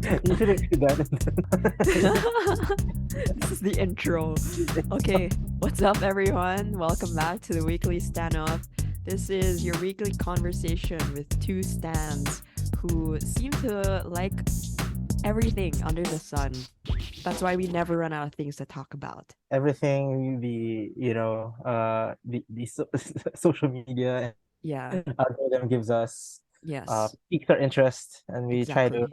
You should have done that. This is the intro. Okay, what's up, everyone? Welcome back to the weekly stand up. This is your weekly conversation with two stands who seem to like everything under the sun. That's why we never run out of things to talk about. Everything social media Yeah, and algorithm gives us yes, piques our interest, and we exactly.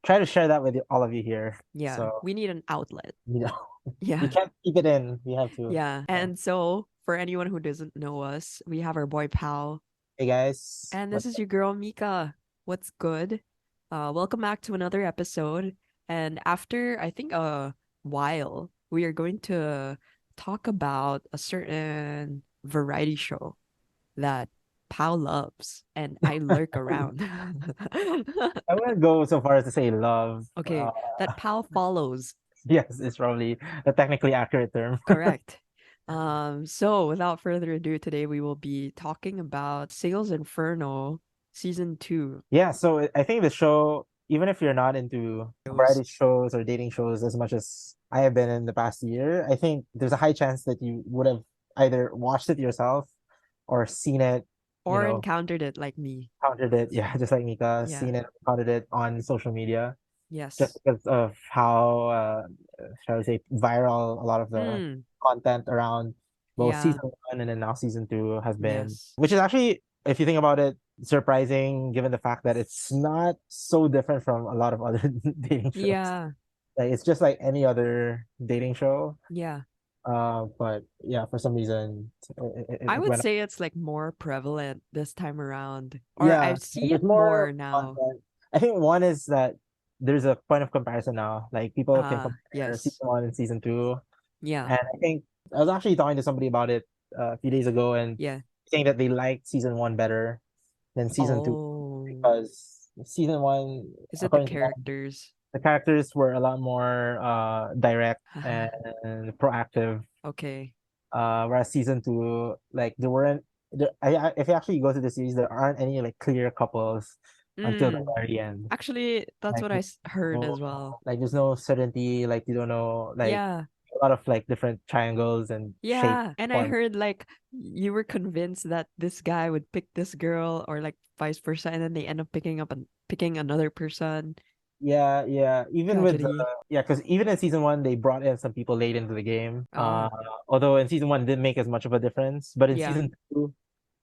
try to share that with all of you here. Yeah, So we need an outlet. you know, we Yeah, can't keep it in. We have to. yeah. Yeah. And so, for anyone who doesn't know us, we have our boy Pal. Hey guys, And this what's is up? your girl Mika. What's good? Welcome back to another episode. And after I think a while, we are going to talk about a certain variety show that Pau loves and I lurk around. I wouldn't go so far as to say love. Okay, that Pau follows. Yes, it's probably the technically accurate term. Correct. So without further ado, today we will be talking about Sales Inferno season 2. Yeah, so I think the show, even if you're not into Shows. variety shows or dating shows as much as I have been in the past year, I think there's a high chance that you would have either watched it yourself or seen it, Or encountered it like me. counted it, yeah, just like Mika, Yeah. seen it, counted it on social media, just Yes. because of how, shall we say, viral a lot of the Mm. content around both Yeah. season 1 and then now season 2 has been, Yes. which is actually, if you think about it, surprising given the fact that it's not so different from a lot of other dating shows. Yeah. Like it's just like any other dating show. Yeah. But yeah, for some reason I it would went up. say it's like more prevalent this time around. Or I Yeah, see there's it more more now. content. I think one is that there's a point of comparison now. Like people can compare Yes. season 1 and season 2. Yeah. And I think I was actually talking to somebody about it a few days ago and Yeah. saying that they liked season 1 better than season 2 Oh. because season 1, Is it the according to them, characters? the characters were a lot more direct and proactive. Okay. Whereas season 2, like there weren't there, if you actually go to the series, there aren't any like clear couples until the Mm. very end. Actually, that's Like what I heard no, as well. like there's no certainty. Like you don't know. Like Yeah. a lot of like different triangles and shape Yeah. And I form. heard like you were convinced that this guy would pick this girl or like vice versa, and then they end up picking another person. Yeah, yeah. Even with the Tragedy. yeah, because even in season 1, they brought in some people late into the game. Oh, Although in season 1 it didn't make as much of a difference, but in yeah. season 2,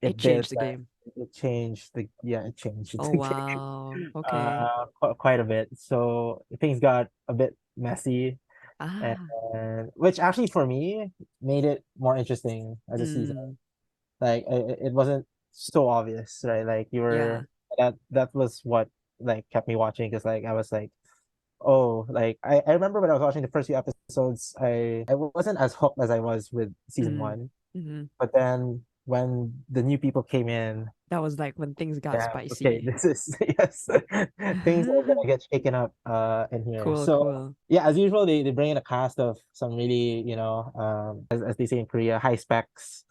It it did. changed the Like game. it changed it changed Oh the game wow. Okay. quite a bit. So things got a bit messy, Ah. and which actually for me made it more interesting as a season. Mm. Like it wasn't so obvious, right? Like you Yeah. were that was what like kept me watching because like I was like, oh, like I remember when I was watching the first few episodes, I wasn't as hooked as I was with season Mm. one. Hmm. But then when the new people came in, That was like when things got yeah, okay, spicy. this is yes, things are gonna get shaken up in here. Cool, So cool. yeah, as usual, they bring in a cast of some really, as they say in Korea, high specs,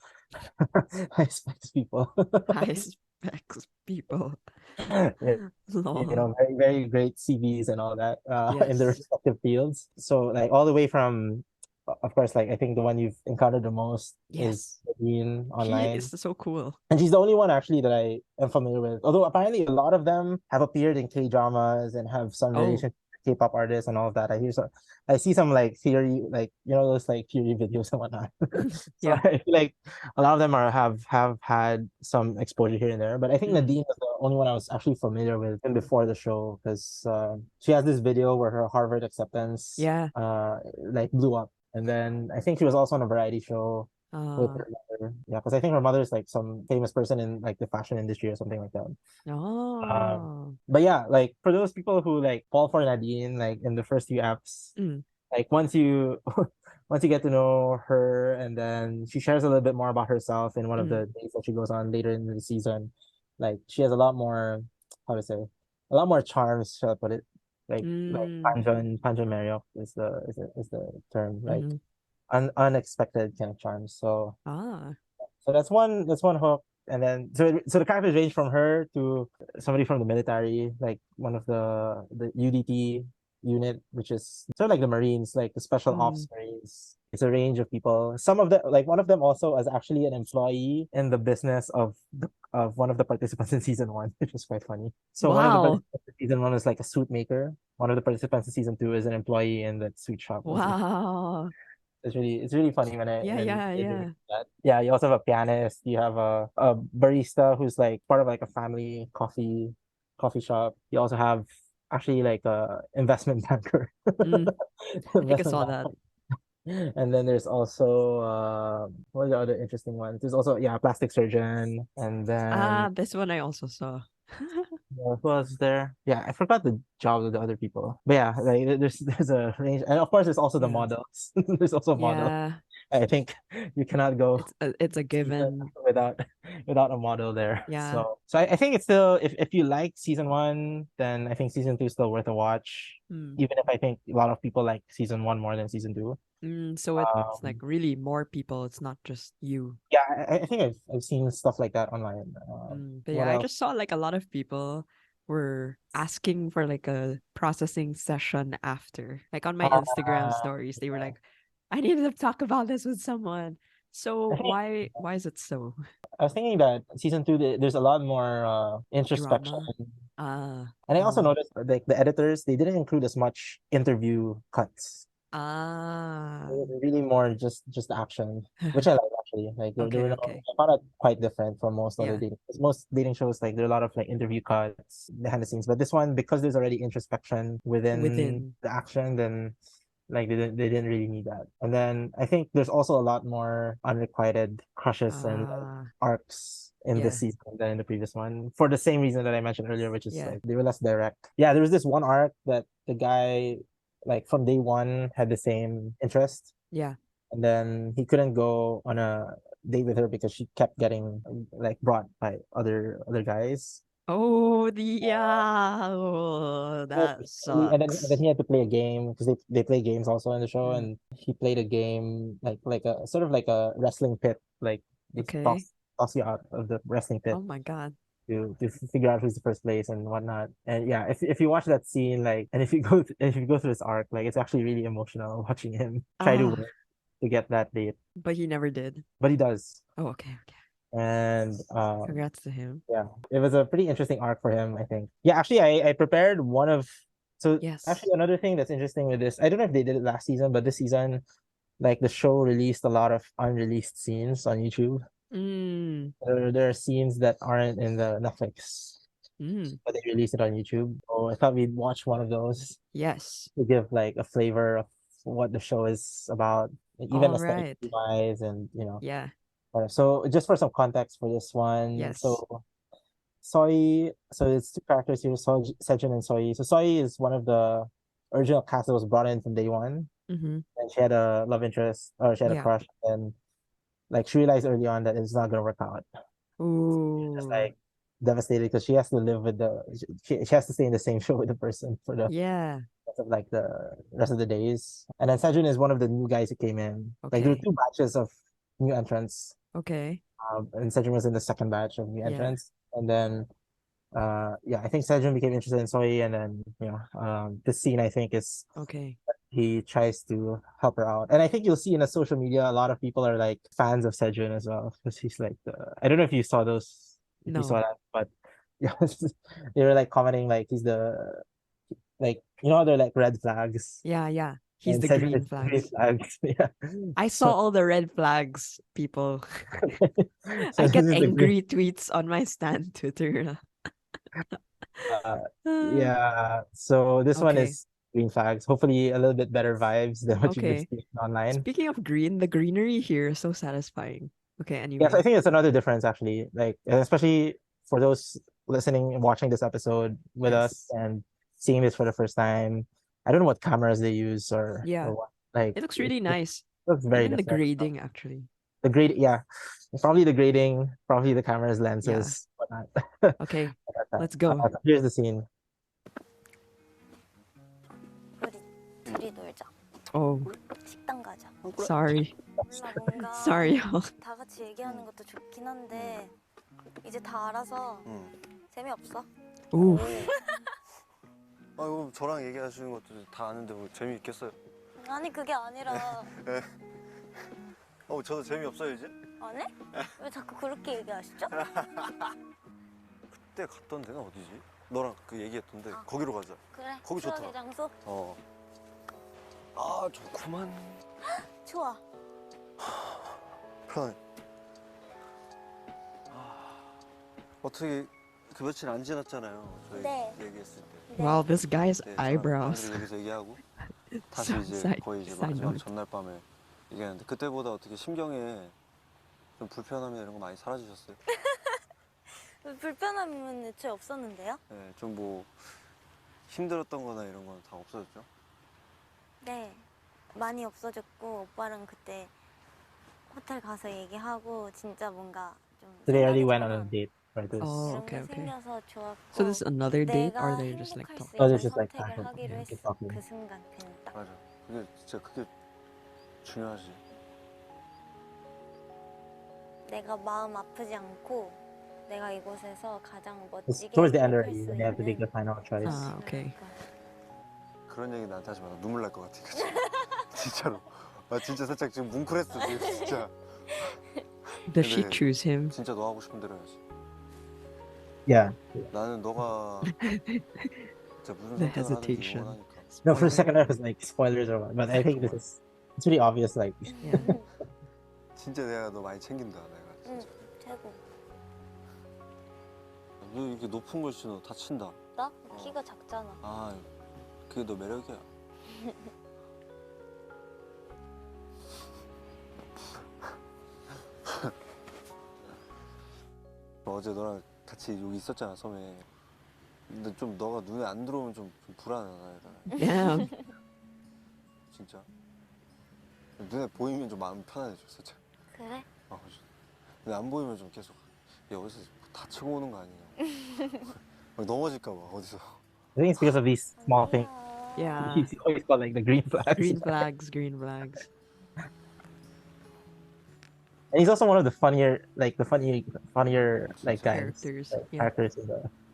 high specs people. High specs people. Yeah, Lol. very, very great CVs and all that in the Yes. respective fields. So like all the way from, of course, like I think the one you've encountered the most is Yes. Nadine He online. is so cool. And she's the only one actually that I am familiar with. Although apparently a lot of them have appeared in K dramas and have some Oh, relation to K-pop artists and all of that. I see some like theory, like those like theory videos and whatnot. So yeah. I feel like a lot of them have had some exposure here and there. But I think Mm. Nadine was the only one I was actually familiar with even before the show because she has this video where her Harvard acceptance Yeah. like blew up. And then I think she was also on a variety show with Uh, her mother. Yeah, because I think her mother is like some famous person in like the fashion industry or something like that. oh. But yeah, like for those people who like fall for Nadine, like in the first few apps, Mm. like once you once you get to know her and then she shares a little bit more about herself in one of Mm. the days that she goes on later in the season, like she has a lot more, how to say, a lot more charms, shall I put it? Like Mm. Panjon Marryok is the term, like Mm. unexpected kind of charms. So Ah. that's one hook. and then so the characters range from her to somebody from the military, like one of the UDT unit, which is sort of like the Marines, like the special ops Marines. It's a range of people. Some of the like one of them also is actually an employee in the business of one of the participants in season one, which was quite funny. So one of the Wow. participants in season one is like a suit maker. One of the participants in season two is an employee in that suit shop. Wow. It's really funny Yeah, when yeah, they do yeah. that. Yeah, you also have a pianist. You have a barista who's like part of like a family coffee shop. You also have actually like a investment banker, Mm, I think I investment saw that. banker. And then there's also what are the other interesting ones? There's also yeah, a plastic surgeon, and then Ah, this one I also saw. what was there? Yeah, I forgot the jobs of the other people. But yeah, like there's a range, and of course there's also the Yeah. models. There's also models. Yeah. I think you cannot go It's a season given. without without a model there. Yeah. So I think it's still if you like season one, then I think season two is still worth a watch. Mm. Even if I think a lot of people like season one more than season two. So it's like Um, really more people. It's not just you. yeah, I think I've seen stuff like that online. But What yeah, I else? just saw like a lot of people were asking for like a processing session after. Like on my Instagram Uh, stories, they were like, I need to talk about this with someone. So I think why is it so I was thinking that season two there's a lot more introspection, drama? Ah, and I also oh, noticed like the editors they didn't include as much interview cuts. ah. Really more just action, which I like actually. Like there Okay, were no, okay. I found it quite different from most other Yeah. dating. 'Cause most dating shows like there are a lot of like interview cuts behind the scenes, but this one because there's already introspection within Within. the action, then like they didn't really need that. And then I think there's also a lot more unrequited crushes and like Ah, arcs in this yeah. season than in the previous one for the same reason that I mentioned earlier, which is Yeah. like they were less direct. Yeah, there was this one arc that the guy like from day one had the same interest, Yeah. and then he couldn't go on a date with her because she kept getting like brought by other guys. Oh, the yeah. Oh, that And then sucks. he had to play a game because they play games also in the show, Mm, and he played a game like a sort of like a wrestling pit, like they okay. toss you out of the wrestling pit Oh my God. to figure out who's the first place and whatnot. And yeah, if you watch that scene, like, and if you go through this arc, like it's actually really emotional watching him try to Ah, win to get that date, but he never did. but he does. Oh, okay, okay. And Congrats to him. yeah, it was a pretty interesting arc for him, I think. Yeah, actually, I prepared one of so Yes. actually another thing that's interesting with this, I don't know if they did it last season, but this season, like the show released a lot of unreleased scenes on YouTube. Mm, There are scenes that aren't in the Netflix, mm, but they released it on YouTube. So I thought we'd watch one of those yes. to give like a flavor of what the show is about, even All aesthetically right. wise, and Yeah. So just for some context for this one, Yes. So it's two characters here, Sejun and Soi. So Soi is one of the original cast that was brought in from day one, Mm-hmm. and she had a love interest, or she had a Yeah. crush, and like she realized early on that it's not gonna work out. She's just Ooh. like devastated because she has to live with she has to stay in the same show with the person for the Yeah. rest of like the rest of the days. And then Sejun is one of the new guys who came in. Like there were Okay. two batches of new entrants, Okay. and Sejun was in the second batch of new Yeah. entrants. And then yeah, I think Sejun became interested in Soy, and then this scene I think is Okay. he tries to help her out. And I think you'll see in the social media a lot of people are like fans of Sejun as well because he's like I don't know if you saw those, if you saw No. that, but yeah, they were like commenting like he's the like how they're like red flags, Yeah, yeah. He's and the Sejun is green green flags. flags. Yeah. I saw So all the red flags, people. so I this get is the green. angry tweets on my stan Twitter. Uh, Ah, yeah. So this one okay. is green flags. Hopefully a little bit better vibes than what you've been Okay. seeing online. Speaking of green, the greenery here is so satisfying. Okay, Yes, I anyway. think it's another difference actually. Like especially for those listening and watching this episode with us Yes. and seeing this for the first time. I don't know what cameras they use or Yeah. what. Like It looks it really nice. looks very Even the different. grading, actually. The grade, yeah, probably the grading, probably the camera's Yeah. lenses, whatnot. Okay. Let's go. Here's the scene. 우리 둘이 놀자. Oh, 식당 가자. sorry. 몰라 뭔가 Sorry, y'all. 다 같이 얘기하는 것도 좋긴 한데 이제 다 알아서 응. 재미없어. Ooh. 아이고 저랑 얘기하시는 것도 다 아는데 뭐 재미있겠어요? 아니 그게 아니라 저도 재미없어요 이제? 아니? 왜 자꾸 그렇게 얘기하시죠? 그때 갔던 데는 어디지? 너랑 그 얘기했던데 아. 거기로 가자. 그래. 거기 추억의 좋더라. 장소? 아 좋구만. 좋아. 편해. 어떻게 그 며칠 안 지났잖아요. 저희 네. 얘기했을 때. 네. Wow, this guy's 네, eyebrows. 저랑 여기서 얘기하고 다시 이제 Side- 거의 이제 side 마지막 note. 전날 밤에 얘기했는데 그때보다 어떻게 심경에 좀 불편함이나 이런 거 많이 사라지셨어요? 불편함은 애초에 없었는데요? 네, 좀 뭐 힘들었던 거나 이런 건 다 없어졌죠? 네. 많이 없어졌고 오빠랑 그때 호텔 가서 얘기하고 진짜 뭔가 좀 So they already 생각이 went on a 전환 date for this. Oh, 이런 okay, 게 okay. 생겨서 좋았고 So this is another date, or 내가 they're just like 행복할 수 talking? Oh, 있는 this is like 선택을 casual, 하기로 yeah, 했어. keep talking. 그 순간 그냥 딱. 맞아. 그게 진짜 그게 중요하지. 내가 마음 아프지 않고 내가 이곳에서 가장 It's 멋지게 towards the end 행복할 already 수 when they have to make 있는 the final choice. Ah, okay. 그런 얘기 나한테 하지 마. 나 눈물 날 것 같아. 그치? 진짜로. 나 진짜 살짝 지금 뭉클했어. 지금 진짜. Does she 근데 choose him? 진짜 너 하고 싶은 대로 해야지. Yeah. 나는 너가 진짜 무슨 The 선택을 하든지 hesitation. 응원하니까. No, for a second I was like spoilers or what, but I think this is it's pretty obvious. Like Yeah. 진짜 내가 너 많이 챙긴다. 내가 응, 진짜. 최고. 너 이렇게 높은 걸 신어 다친다. 나? 키가 작잖아. 아, 그게 너 매력이야. 어제 너랑 같이 여기 있었잖아, 섬에. 근데 좀 너가 눈에 안 들어오면 좀 불안하다. Damn. 진짜. 눈에 보이면 좀 마음 편안해져, 살짝. 그래? 근데 안 보이면 좀 계속 여기서 다치고 오는 거 아니냐. 막 넘어질까 봐, 어디서. I think it's because of these small things. 아니야. Yeah. He's always called like the green flags. Green flags, green flags. And he's also one of the funnier like guys, Characters. like, Yeah. characters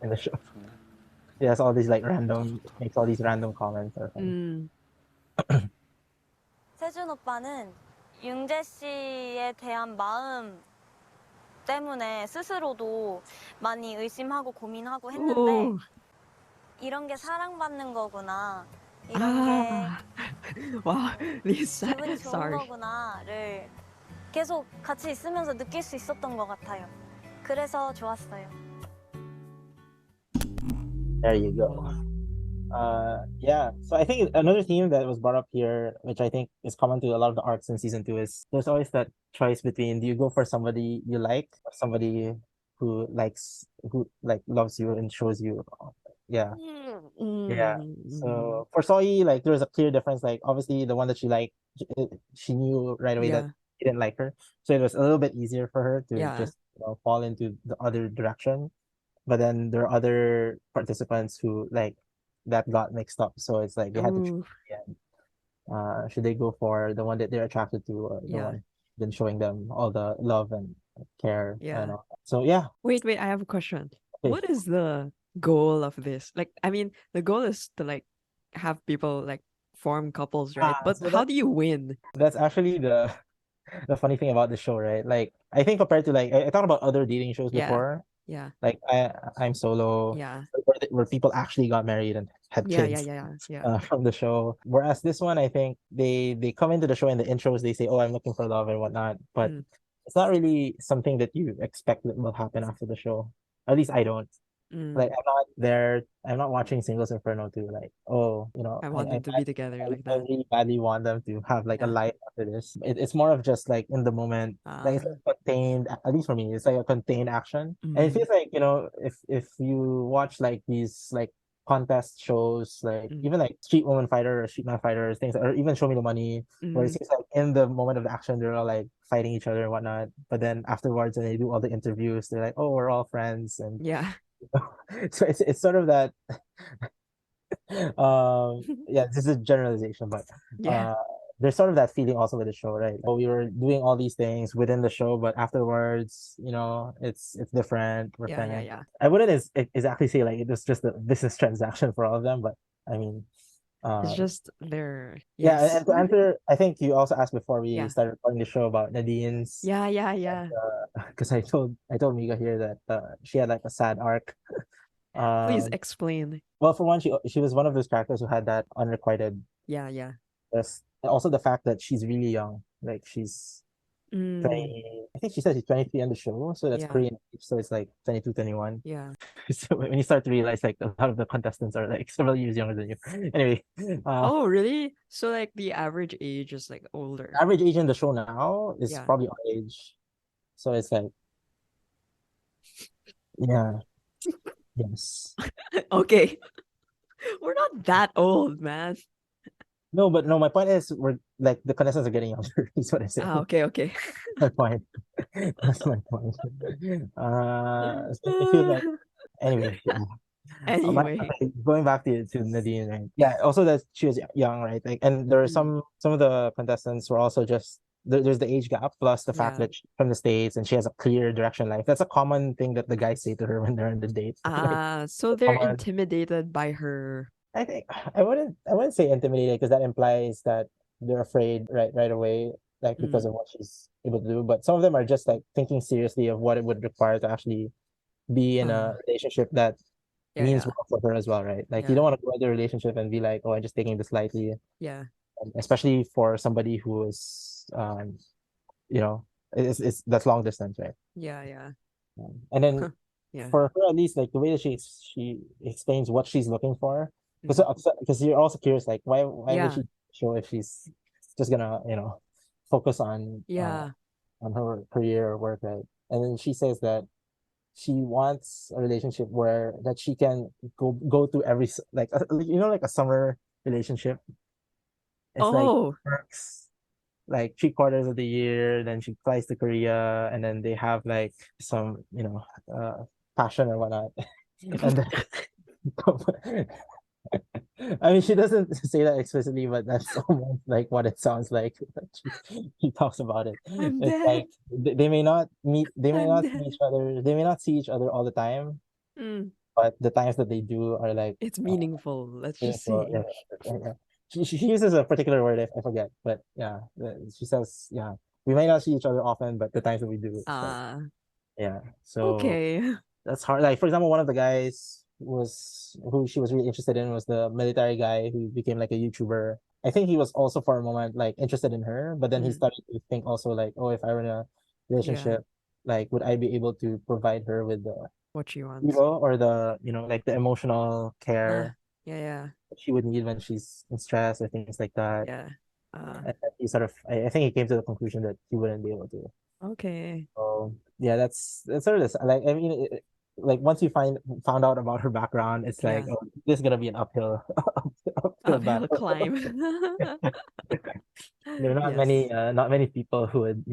in the show. 좋네. He has all these like random makes all these random comments or something. 세준 오빠는 윤재 씨에 대한 마음 때문에 스스로도 많이 의심하고 고민하고 했는데 Ooh. 이런 게 사랑받는 거구나. 이런 Ah. Wow. These 게 기분이 좋은 sorry. 거구나를 계속 같이 있으면서 느낄 수 있었던 것 같아요. 그래서 좋았어요. There you go. Yeah. So I think another theme that was brought up here, which I think is common to a lot of the arcs in season 2, is there's always that choice between do you go for somebody you like or somebody who loves you and shows you. Yeah. Yeah. So for Soyi, like there's a clear difference. Like obviously the one that she liked, she knew right away that Yeah. he didn't like her. So it was a little bit easier for her to Yeah. just fall into the other direction. But then there are other participants who like that got mixed up. So it's like they had to choose Ooh. again. Should they go for the one that they're attracted to or the Yeah. one been showing them all the love and care Yeah. and all that. So yeah. Wait, I have a question. Okay. What is the goal of this? Like, I mean, the goal is to like have people like form couples, right? But So how do you win? that's actually the funny thing about the show, right? Like I think compared to like I thought about other dating shows Yeah. before. Yeah. Like I'm Solo, Yeah. where people actually got married and had Yeah. kids. Yeah. From the show. Whereas this one, I think they come into the show in the intros, they say, "Oh, I'm looking for love and whatnot," but it's not really something that you expect that will happen after the show. At least I don't. Like I'm not watching Singles Inferno to like, oh, I want them to be together like I that. really badly want them to have like a Yeah. life after this. It's more of just like in the moment, like it's Ah. like contained. At least for me, it's like a contained action, and it feels like if you watch like these like contest shows, like even like Street Woman Fighter or Street Man Fighter, things, or even Show Me the Money, where it seems like in the moment of the action they're all like fighting each other and whatnot, but then afterwards when they do all the interviews, they're like, oh, we're all friends, and Yeah. so it's sort of that. Yeah, this is a generalization, but Yeah. there's sort of that feeling also with the show, right? Oh, we were doing all these things within the show, but afterwards, it's different. We're Yeah, kind yeah, of yeah. I wouldn't exactly say like it was just a business transaction for all of them, but I mean, It's uh, just there. yeah, Yes. and to answer, I think you also asked before we Yeah. started recording the show about Nadine's, Yeah, yeah, yeah. because I told Mika here that she had like a sad arc. Please Um, explain. well, for one, she was one of those characters who had that unrequited Yeah, yeah. and also the fact that she's really young, like she's Mm, 20, I think she said she's 23 on the show, so that's yeah, Korean age, so it's like 22, 21. yeah. So when you start to realize like a lot of the contestants are like several years younger than you. Anyway, Oh, really? So like the average age is like older. average age in the show now is Yeah. probably our age. So it's like, yeah, yes. Okay. We're not that old, man. No, but no, my point is we're like the contestants are getting younger, is what I say. Ah, okay, okay. My point. That's my point. So it feels like anyway, yeah. Anyway. Okay, going back to Nadine, right? Yeah, also that she was young, right? Like, and there are Mm, some of the contestants were also just there's the age gap plus the fact yeah. that she's from the States and she has a clear direction in life. That's a common thing that the guys say to her when they're on the date. Like So the they're common, intimidated by her. I think I wouldn't say intimidated because that implies that they're afraid right away, like because Mm, of what she's able to do. But some of them are just like thinking seriously of what it would require to actually be in uh, a relationship that yeah, means yeah, well for her as well, right? Like you yeah, don't want to go into a relationship and be like, oh, I'm just taking this lightly, yeah, especially for somebody who is, you know, it's that's long distance, right? yeah, yeah. And then Yeah. for her, at least, like the way that she explains what she's looking for, Mm, because you're also curious, like why would yeah, she show if she's just gonna focus yeah. on her career or work, right? And then she says that she wants a relationship where that she can go through like like a summer relationship. It's like Oh, works like 3 quarters of the year, then she flies to Korea, and then they have like some passion or whatnot, and then I mean, she doesn't say that explicitly, but that's almost like what it sounds like. She talks about it. I'm It's dead. like they may not meet, they may I'm not see dead. each other, they may not see each other all the time, Mm, but the times that they do are like it's meaningful. Let's just meaningful. say. Yeah, yeah, yeah. She uses a particular word I forget, but yeah, she says we might not see each other often, but the times that we do, it's like Ah, yeah. So okay. that's hard. Like for example, one of the guys who she was really interested in was the military guy who became like a YouTuber. I think he was also for a moment like interested in her, but then he Mm, started to think also like, oh, if I were in a yeah, relationship, like would I be able to provide her with the what she wants. ego or the like the emotional Ah, care yeah, yeah, that she would need when she's in stress or things like that. yeah. And then he sort of I think he came to the conclusion that he wouldn't be able to. Okay. So yeah, that's sort of this. Like I mean, like once you found out about her background, it's like Yeah. oh, this is gonna be an uphill uphill Uphill battle. climb. There are Yes. not many people who would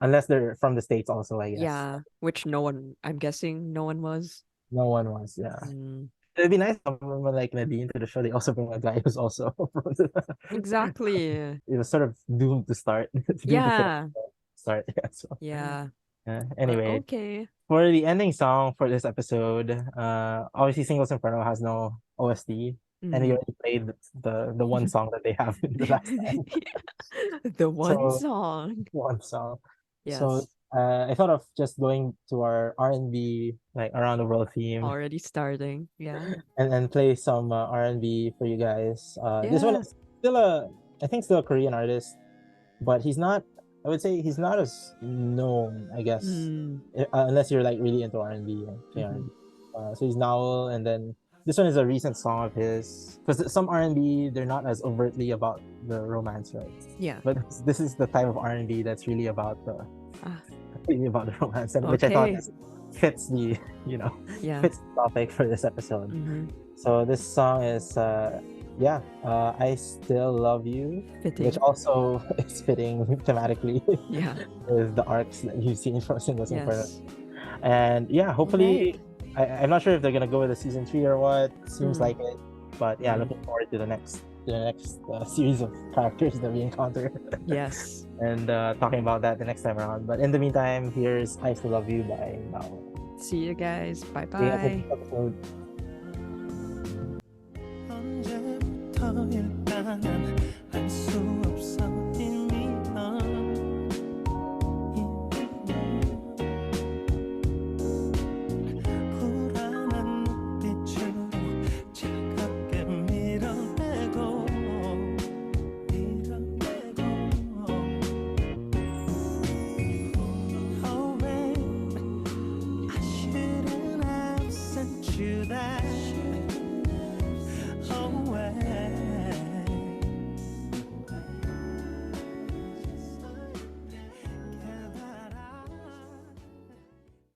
unless they're from the States also, I guess. Yeah, which no one, I'm guessing no one was. No one was, yeah. Mm, It'd be nice if someone like Nadine to the show. They also bring a guy who's also from the, exactly. it was sort of doomed to start, doomed to fail Yeah. to start. Yeah, so Yeah. But anyway, okay. for the ending song for this episode, obviously Singles Inferno has no OST, and we Mm. already played the one song that they have in the last time. The one So song. one song. So Yes. I thought of just going to our R&B like around the world theme Already starting. Yeah. and play some R&B for you guys. This one Yeah. is still I think still a Korean artist, but he's not. I would say he's not as known, I guess, Mm. unless you're like really into R&B and Mm-hmm. R&B. So he's Naul, and then this one is a recent song of his. Because some R&B they're not as overtly about the romance, right? Yeah. But this is the type of R&B that's really about the Ah, really about the romance, and which I thought okay. fits the Yeah. fits the topic for this episode. Mm-hmm. So this song is I Still Love You, Fitting. which also is fitting thematically Yeah. with the arcs that you've seen from Singles Inferno. Yes. And yeah, hopefully I'm not sure if they're gonna go with a season 3 or what. Seems Mm. like it. But yeah, Mm. looking forward to the next the next series of characters that we encounter. Yes. And talking about that the next time around. But in the meantime, here's I Still Love You by Naul. See you guys. Bye See you guys bye. next episode. 언제부터일까 난 알 수 없어 이미 불안한 눈빛으로 차갑게 밀어내고 Oh wait, I shouldn't have sent you that